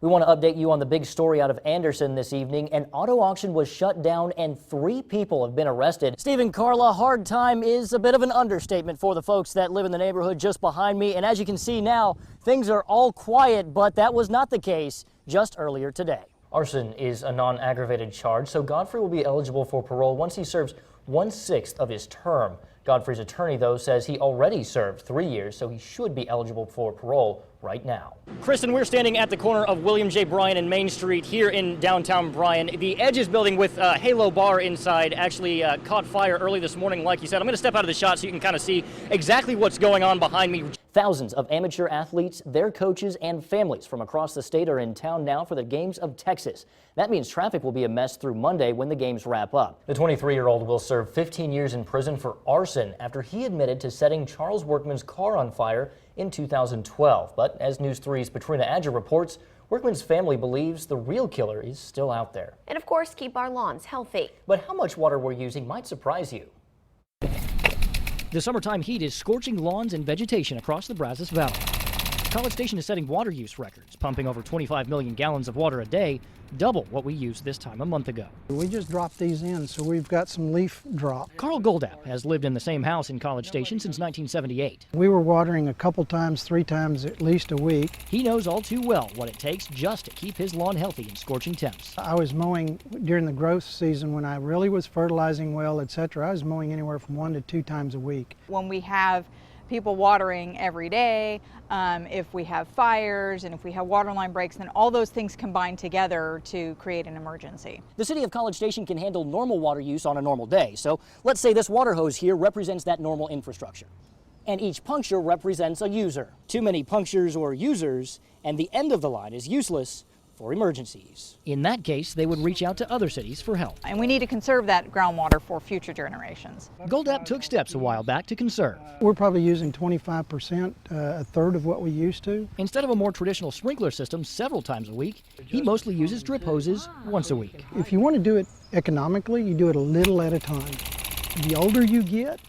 We want to update you on the big story out of Anderson this evening. An auto auction was shut down and 3 people have been arrested. Stephen, Carla, hard time is a bit of an understatement for the folks that live in the neighborhood just behind me. And as you can see now, things are all quiet, but that was not the case just earlier today. Arson is a non-aggravated charge, so Godfrey will be eligible for parole once he serves 1/6 of his term. Godfrey's attorney, though, says he already served 3 years, so he should be eligible for parole right now. Kristen, we're standing at the corner of William J. Bryan and Main Street here in downtown Bryan. The Edges building with Halo Bar inside actually caught fire early this morning, like you said. I'm going to step out of the shot so you can kind of see exactly what's going on behind me. Thousands of amateur athletes, their coaches, and families from across the state are in town now for the Games of Texas. That means traffic will be a mess through Monday when the games wrap up. The 23-year-old will serve 15 years in prison for arson after he admitted to setting Charles Workman's car on fire in 2012. But as News 3's Patrina Adger reports, Workman's family believes the real killer is still out there. And of course, keep our lawns healthy. But how much water we're using might surprise you. The summertime heat is scorching lawns and vegetation across the Brazos Valley. College Station is setting water use records, pumping over 25 million gallons of water a day, double what we used this time a month ago. We just dropped these in, so we've got some leaf drop. Carl Goldap has lived in the same house in College Station since 1978. We were watering a couple times, 3 times at least a week. He knows all too well what it takes just to keep his lawn healthy in scorching temps. I was mowing during the growth season when I really was fertilizing well, etc. I was mowing anywhere from 1 to 2 times a week. When we have people watering every day, if we have fires and if we have water line breaks, then all those things combine together to create an emergency. The city of College Station can handle normal water use on a normal day. So let's say this water hose here represents that normal infrastructure. And each puncture represents a user. Too many punctures or users, and the end of the line is useless for emergencies. In that case, they would reach out to other cities for help. And we need to conserve that groundwater for future generations. Goldap took steps a while back to conserve. We're probably using 25%, a third of what we used to. Instead of a more traditional sprinkler system several times a week, he mostly uses drip hoses once a week. If you want to do it economically, you do it a little at a time. The older you get,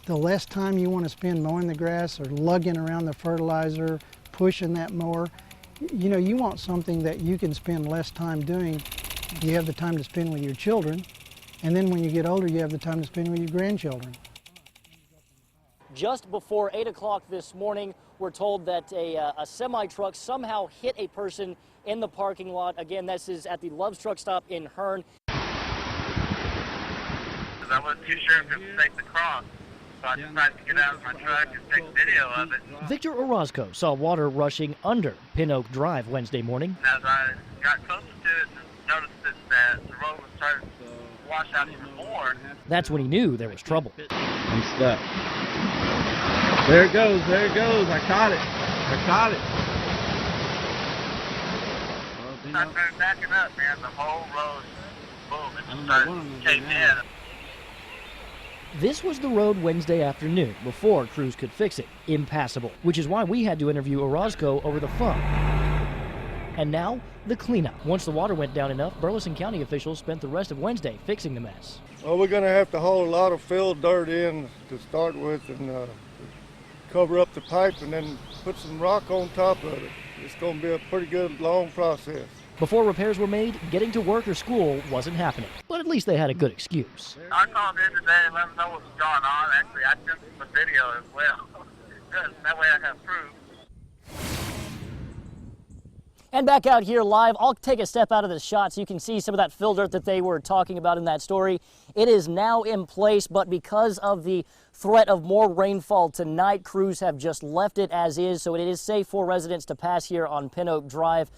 the less time you want to spend mowing the grass or lugging around the fertilizer, pushing that mower. You know, you want something that you can spend less time doing. You have the time to spend with your children, and then when you get older, you have the time to spend with your grandchildren. Just before 8 o'clock this morning, we're told that a semi-truck somehow hit a person in the parking lot. Again, this is at the Love's Truck Stop in Hearn. I wasn't too sure if it was safe to cross. So I decided to get out of my truck and take video of it. Victor Orozco saw water rushing under Pin Oak Drive Wednesday morning. And as I got closer to it and noticed that the road was starting to wash out even more. That's when he knew there was trouble. I'm stuck. There it goes, there it goes. I caught it. I caught it. I started backing up, man. The whole road, boom, it just started caving in. This was the road Wednesday afternoon before crews could fix it. Impassable, which is why we had to interview Orozco over the phone. And now, the cleanup. Once the water went down enough, Burleson County officials spent the rest of Wednesday fixing the mess. Well, we're going to have to haul a lot of filled dirt in to start with and cover up the pipe and then put some rock on top of it. It's going to be a pretty good long process. Before repairs were made, getting to work or school wasn't happening. But at least they had a good excuse. I called in today and let them know what's going on. Actually, I sent them the video as well. That way I have proof. And back out here live, I'll take a step out of the shot so you can see some of that fill dirt that they were talking about in that story. It is now in place, but because of the threat of more rainfall tonight, crews have just left it as is, so it is safe for residents to pass here on Pin Oak Drive.